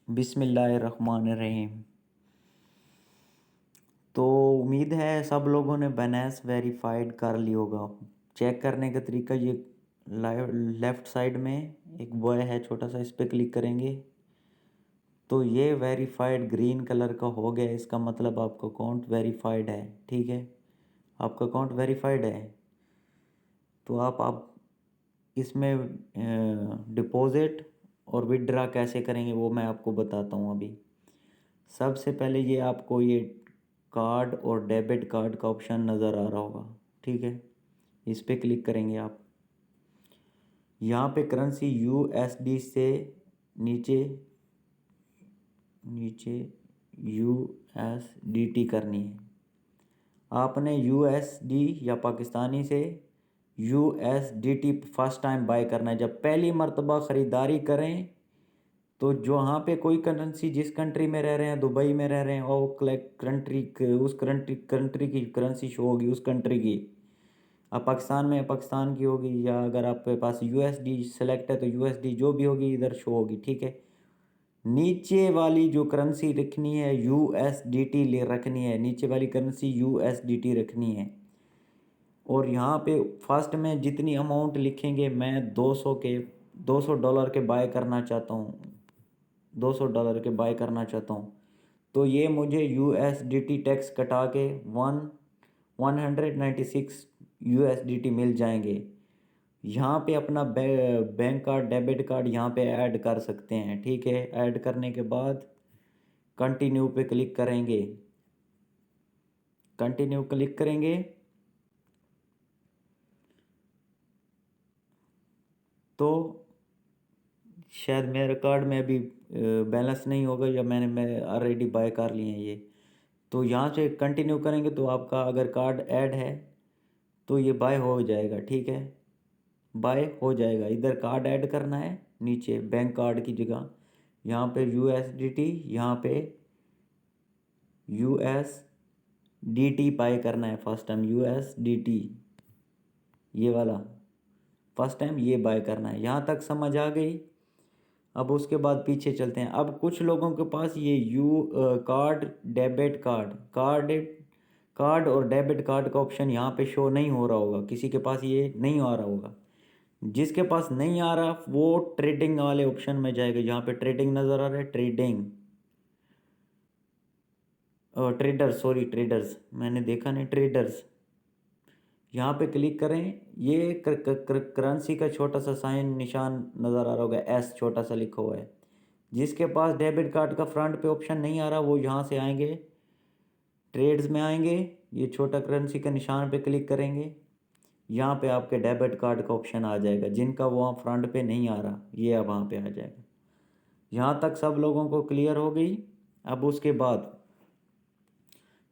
बिस्मिल्लाहिर्रहमानिर्रहीम। तो उम्मीद है सब लोगों ने बाइनेंस वेरीफाइड कर ली होगा। चेक करने का तरीका ये लेफ़्ट साइड में एक बॉय है छोटा सा, इस पर क्लिक करेंगे तो ये वेरीफाइड ग्रीन कलर का हो गया। इसका मतलब आपका अकाउंट वेरीफाइड है। ठीक है, आपका अकाउंट वेरीफाइड है। तो आप इसमें डिपॉज़िट और विड्रा कैसे करेंगे वो मैं आपको बताता हूँ अभी। सबसे पहले ये आपको ये कार्ड और डेबिट कार्ड का ऑप्शन नज़र आ रहा होगा। ठीक है, इस पर क्लिक करेंगे आप। यहाँ पे करेंसी यूएसडी से नीचे नीचे यूएसडीटी करनी है। आपने यूएसडी या पाकिस्तानी से यूएसडीटी फर्स्ट टाइम बाय करना है। जब पहली मर्तबा ख़रीदारी करें तो जो यहाँ पे कोई करेंसी जिस कंट्री में रह रहे हैं, दुबई में रह रहे हैं, और उस कंट्री की करेंसी शो होगी उस कंट्री की। अब पाकिस्तान में पाकिस्तान की होगी, या अगर आपके पास यूएसडी सेलेक्ट है तो यूएसडी जो भी होगी इधर शो होगी। ठीक है, नीचे वाली जो करेंसी रखनी है यूएसडीटी ले रखनी है, नीचे वाली करेंसी यूएसडीटी रखनी है। और यहाँ पे फर्स्ट में जितनी अमाउंट लिखेंगे, मैं 200 के बाय करना चाहता हूँ, $200 के बाय करना चाहता हूँ। तो ये मुझे यूएसडीटी टैक्स कटा के 196 यूएसडीटी मिल जाएंगे। यहाँ पे अपना बैंक कार्ड डेबिट कार्ड यहाँ पे ऐड कर सकते हैं। ठीक है, ऐड करने के बाद कंटिन्यू पे क्लिक करेंगे। कंटिन्यू क्लिक करेंगे तो शायद मेरे कार्ड में अभी बैलेंस नहीं होगा, या मैं ऑलरेडी बाय कर लिए हैं ये। तो यहाँ से कंटिन्यू करेंगे तो आपका अगर कार्ड ऐड है तो ये बाय हो जाएगा। ठीक है, बाय हो जाएगा। इधर कार्ड ऐड करना है, नीचे बैंक कार्ड की जगह यहाँ पे यूएसडीटी, यहाँ पे यूएसडीटी बाय करना है। फर्स्ट टाइम यूएसडीटी ये वाला फर्स्ट टाइम ये बाय करना है। यहाँ तक समझ आ गई। अब उसके बाद पीछे चलते हैं। अब कुछ लोगों के पास ये कार्ड डेबिट कार्ड और डेबिट कार्ड का ऑप्शन यहाँ पे शो नहीं हो रहा होगा, किसी के पास ये नहीं आ रहा होगा। जिसके पास नहीं आ रहा वो ट्रेडिंग वाले ऑप्शन में जाएगा। यहाँ पे ट्रेडिंग नज़र आ रहा है, ट्रेडर्स, मैंने देखा नहीं, ट्रेडर्स। यहाँ पे क्लिक करें। ये करेंसी का छोटा सा साइन निशान नज़र आ रहा होगा, एस छोटा सा लिखा हुआ है। जिसके पास डेबिट कार्ड का फ्रंट पे ऑप्शन नहीं आ रहा वो यहाँ से आएंगे, ट्रेड्स में आएंगे, ये छोटा करेंसी का निशान पे क्लिक करेंगे। यहाँ पे आपके डेबिट कार्ड का ऑप्शन आ जाएगा। जिनका वहाँ फ्रंट पे नहीं आ रहा ये अब वहाँ पे आ जाएगा। यहाँ तक सब लोगों को क्लियर हो गई। अब उसके बाद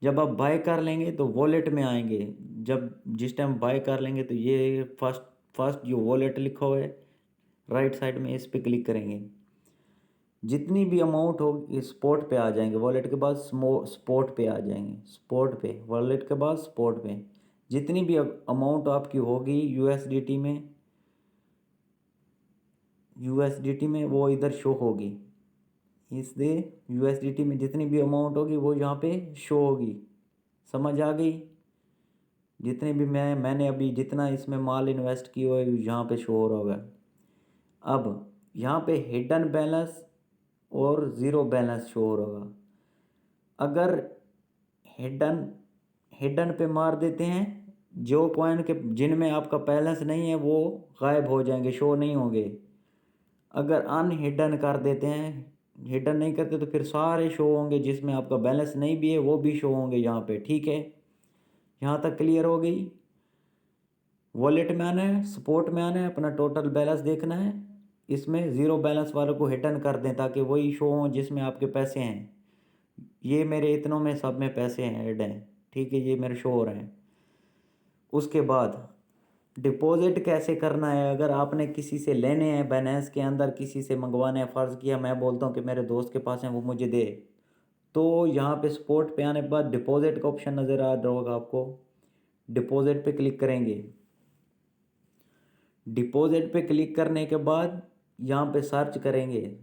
जब आप बाय कर लेंगे तो वॉलेट में आएंगे। जिस टाइम बाय कर लेंगे तो ये फर्स्ट जो वॉलेट लिखा हुआ है राइट साइड में, इस पर क्लिक करेंगे। जितनी भी अमाउंट होगी स्पॉट पे आ जाएंगे, वॉलेट के बाद स्पॉट पे आ जाएंगे, स्पॉट पे, वॉलेट के बाद स्पॉट पे। जितनी भी अमाउंट आपकी होगी यूएसडीटी में वो इधर शो होगी। इसलिए यूएसडीटी में जितनी भी अमाउंट होगी वो यहाँ पे शो होगी। समझ आ गई। जितने भी मैंने अभी जितना इसमें माल इन्वेस्ट किया है यहाँ पे शो हो रहा होगा। अब यहाँ पे हिडन बैलेंस और ज़ीरो बैलेंस शो हो रहा होगा। अगर हिडन हिडन पे मार देते हैं, जो कॉइन के जिनमें आपका बैलेंस नहीं है वो गायब हो जाएंगे, शो नहीं होंगे। अगर अनहिडन कर देते हैं, हिडन नहीं करते तो फिर सारे शो होंगे, जिसमें आपका बैलेंस नहीं भी है वो भी शो होंगे यहाँ पे। ठीक है, यहाँ तक क्लियर हो गई। वॉलेट में आना है, सपोर्ट में आना है, अपना टोटल बैलेंस देखना है। इसमें ज़ीरो बैलेंस वालों को हिडन कर दें ताकि वही शो हों जिसमें आपके पैसे हैं। ये मेरे इतनों में सब में पैसे हैं, ऐड हैं। ठीक है, ये मेरे शो हो रहे हैं। उसके बाद डिपॉजिट कैसे करना है। अगर आपने किसी से लेने हैं बाइनेंस के अंदर, किसी से मंगवाने हैं, फ़र्ज़ किया मैं बोलता हूँ कि मेरे दोस्त के पास हैं वो मुझे दे, तो यहाँ पे सपोर्ट पे आने के बाद डिपॉजिट का ऑप्शन नज़र आ रहा होगा आपको। डिपॉजिट पे क्लिक करेंगे। डिपॉजिट पे क्लिक करने के बाद यहाँ पे सर्च करेंगे।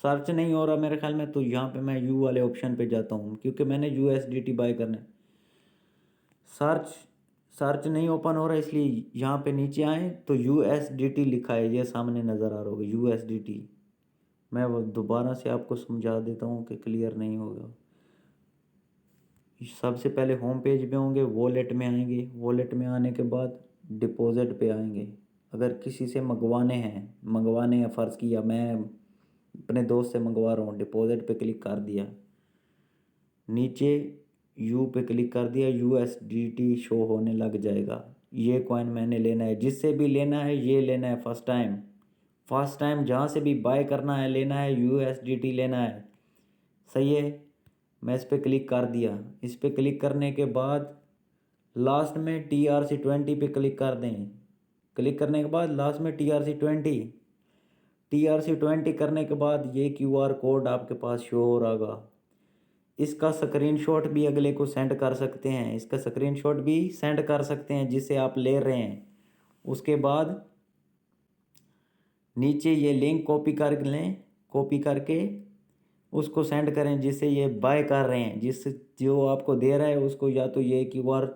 सर्च नहीं हो रहा मेरे ख्याल में, तो यहाँ पे मैं यू वाले ऑप्शन पे जाता हूँ क्योंकि मैंने USDT बाय करना है। सर्च सर्च नहीं ओपन हो रहा, इसलिए यहाँ पे नीचे आए तो USDT लिखा है, ये सामने नज़र आ रहा होगा USDT। मैं वो दोबारा से आपको समझा देता हूँ कि क्लियर नहीं होगा। सबसे पहले होम पेज पे होंगे, वॉलेट में आएंगे, वॉलेट में आने के बाद डिपॉजिट पे आएंगे। अगर किसी से मंगवाने हैं फ़र्ज़ किया मैं अपने दोस्त से मंगवा रहा हूँ, डिपॉजिट पे क्लिक कर दिया, नीचे यू पे क्लिक कर दिया, USDT शो होने लग जाएगा। ये कॉइन मैंने लेना है, जिससे भी लेना है ये लेना है, फर्स्ट टाइम जहाँ से भी बाय करना है लेना है, USDT लेना है। सही है, मैं इस पर क्लिक कर दिया। इस पर क्लिक करने के बाद लास्ट में TRC20 पे क्लिक कर दें। क्लिक करने के बाद लास्ट में TRC20 करने के बाद ये QR कोड आपके पास शो हो रहा होगा। इसका स्क्रीनशॉट भी अगले को सेंड कर सकते हैं, इसका स्क्रीनशॉट भी सेंड कर सकते हैं जिसे आप ले रहे हैं। उसके बाद नीचे ये लिंक कॉपी कर लें, कॉपी करके उसको सेंड करें जिससे ये बाय कर रहे हैं, जो आपको दे रहा है उसको या तो ये QR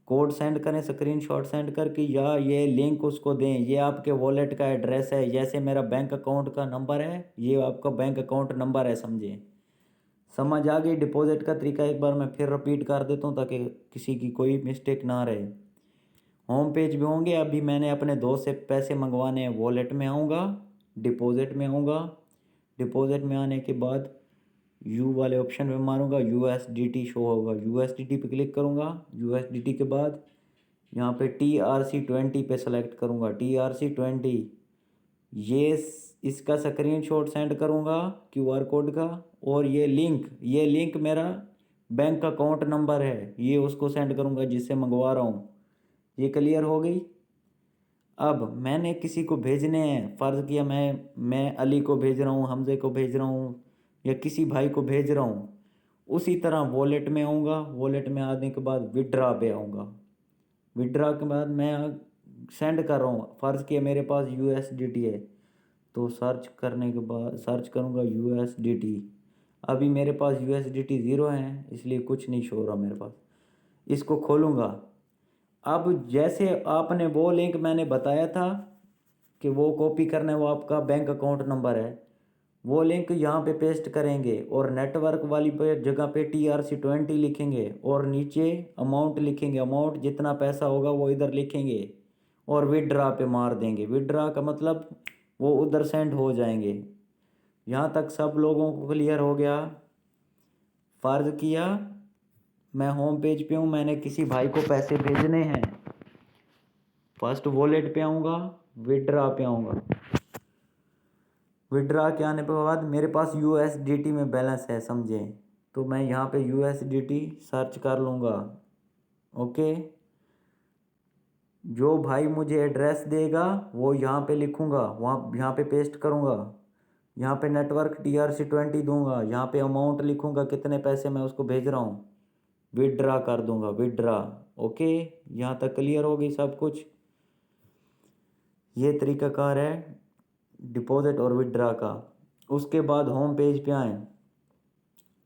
कोड सेंड करें स्क्रीनशॉट सेंड करके, या ये लिंक उसको दें। ये आपके वॉलेट का एड्रेस है, जैसे मेरा बैंक अकाउंट का नंबर है, ये आपका बैंक अकाउंट नंबर है, समझें। समझ आ गई? डिपॉजिट का तरीका एक बार मैं फिर रिपीट कर देता हूँ ताकि किसी की कोई मिस्टेक ना रहे। होम पेज में होंगे, अभी मैंने अपने दोस्त से पैसे मंगवाने हैं, वॉलेट में आऊँगा, डिपॉजिट में आऊँगा, डिपॉजिट में आने के बाद यू वाले ऑप्शन पे मारूंगा, USDT शो होगा, USDT पे क्लिक करूँगा। USDT के बाद यहाँ पे TRC20 पे सेलेक्ट करूँगा, TRC20 ये इसका स्क्रीनशॉट सेंड करूँगा QR कोड का, और ये लिंक मेरा बैंक अकाउंट नंबर है, ये उसको सेंड करूँगा जिससे मंगवा रहा हूँ। ये क्लियर हो गई? अब मैंने किसी को भेजने हैं, फ़र्ज़ किया मैं अली को भेज रहा हूँ, हमज़े को भेज रहा हूँ, या किसी भाई को भेज रहा हूँ। उसी तरह वॉलेट में आऊँगा, वॉलेट में आने के बाद विड्रा पे आऊँगा, विड्रा के बाद मैं सेंड कर रहा हूँ, फ़र्ज़ किया मेरे पास USDT है, तो सर्च करने के बाद सर्च करूँगा USDT। अभी मेरे पास USDT ज़ीरो है, इसलिए कुछ नहीं शो हो रहा मेरे पास। इसको खोलूँगा। अब जैसे आपने वो लिंक मैंने बताया था कि वो कॉपी करना है, वो आपका बैंक अकाउंट नंबर है, वो लिंक यहाँ पे पेस्ट करेंगे और नेटवर्क वाली पे जगह पे TRC20 लिखेंगे और नीचे अमाउंट लिखेंगे, अमाउंट जितना पैसा होगा वो इधर लिखेंगे और विड्रा पे मार देंगे। विड्रा का मतलब वो उधर सेंड हो जाएंगे। यहाँ तक सब लोगों को क्लियर हो गया? फ़र्ज़ किया मैं होम पेज पे हूँ, मैंने किसी भाई को पैसे भेजने हैं, फर्स्ट वॉलेट पे आऊँगा, विड्रा पे आऊँगा, विड्रा के आने के बाद मेरे पास USDT में बैलेंस है, समझें, तो मैं यहाँ पे USDT सर्च कर लूँगा। ओके, जो भाई मुझे एड्रेस देगा वो यहाँ पे लिखूँगा, वहाँ यहाँ पे पेस्ट करूँगा, यहाँ पे नेटवर्क TRC20 दूंगा, यहाँ पे अमाउंट लिखूँगा कितने पैसे मैं उसको भेज रहा हूँ, विड्रा कर दूँगा, विड्रा। ओके, यहाँ तक क्लियर हो गई सब कुछ? ये तरीक़ाकार है डिपॉजिट और विड्रा का। उसके बाद होम पेज पे आएँ।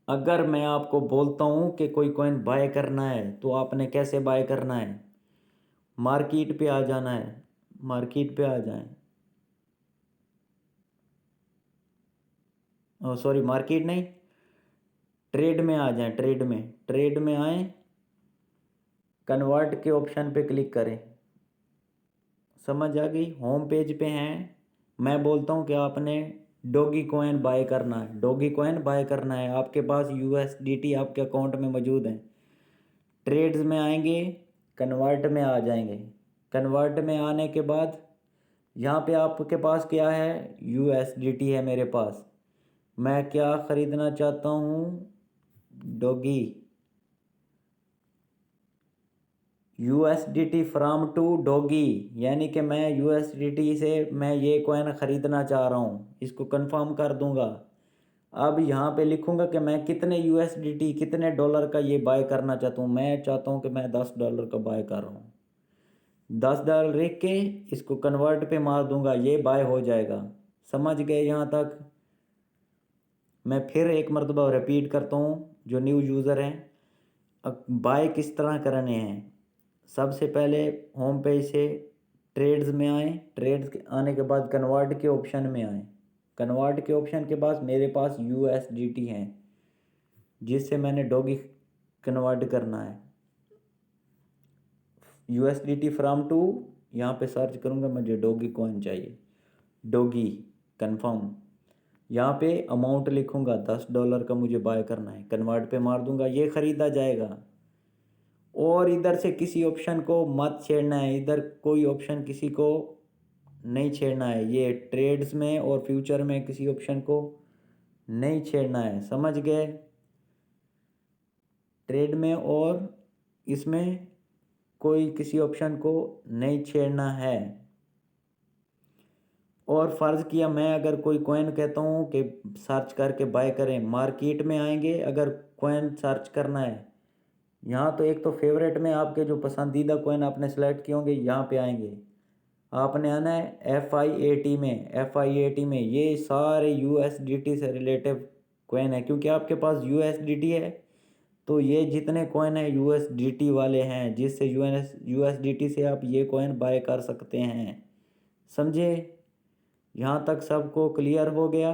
अगर मैं आपको बोलता हूँ कि कोई कॉइन बाय करना है तो आपने कैसे बाय करना है? मार्केट पे आ जाना है, मार्केट पे आ जाएं, सॉरी मार्केट नहीं, ट्रेड में आ जाएं, ट्रेड में आएँ, कन्वर्ट के ऑप्शन पे क्लिक करें। समझ आ गई? होम पेज पे हैं, मैं बोलता हूँ कि आपने डॉगी कॉइन बाय करना है, डॉगी कॉइन बाय करना है, आपके पास USDT आपके अकाउंट में मौजूद है। ट्रेड्स में आएंगे, कन्वर्ट में आ जाएंगे, कन्वर्ट में आने के बाद यहाँ पे आपके पास क्या है? USDT है मेरे पास। मैं क्या ख़रीदना चाहता हूँ? Doggy, USDT from to doggy, यानी कि मैं USDT से मैं ये कॉइन ख़रीदना चाह रहा हूँ, इसको कंफर्म कर दूँगा। अब यहाँ पे लिखूँगा कि मैं कितने USDT कितने डॉलर का ये बाय करना चाहता हूँ। मैं चाहता हूँ कि मैं $10 का बाय कर रहा हूँ, $10 लिख के इसको कन्वर्ट पे मार दूँगा, ये बाय हो जाएगा। समझ गए यहाँ तक? मैं फिर एक मरतबा रिपीट करता हूँ जो न्यू यूज़र हैं, अब बाय किस तरह करने हैं। सबसे पहले होम पेज से ट्रेड्स में आएँ, ट्रेड्स के आने के बाद कन्वर्ट के ऑप्शन में आएँ। कन्वर्ट के ऑप्शन के पास मेरे पास USDT हैं, जिससे मैंने डॉगी कन्वर्ट करना है। USDT फ्राम टू, यहाँ पे सर्च करूँगा, मुझे डॉगी कॉइन चाहिए, डॉगी कन्फर्म। यहाँ पे अमाउंट लिखूँगा, $10 का मुझे बाय करना है, कन्वर्ट पे मार दूँगा, ये ख़रीदा जाएगा। और इधर से किसी ऑप्शन को मत छेड़ना है, इधर कोई ऑप्शन किसी को नहीं छेड़ना है, ये ट्रेड्स में और फ्यूचर में किसी ऑप्शन को नहीं छेड़ना है, समझ गए। ट्रेड में और इसमें कोई किसी ऑप्शन को नहीं छेड़ना है। और फ़र्ज़ किया मैं अगर कोई कॉइन कहता हूँ कि सर्च करके बाय करें, मार्केट में आएंगे, अगर कॉइन सर्च करना है, यहाँ तो एक तो फेवरेट में आपके जो पसंदीदा कॉइन आपने सेलेक्ट किए होंगे यहाँ पे आएंगे, आपने आना है FIAT में। FIAT में ये सारे USDT से रिलेटिव कॉइन है, क्योंकि आपके पास USDT है तो ये जितने कॉइन है USDT वाले हैं, जिससे USDT से आप ये कॉइन बाय कर सकते हैं। समझे? यहाँ तक सबको क्लियर हो गया?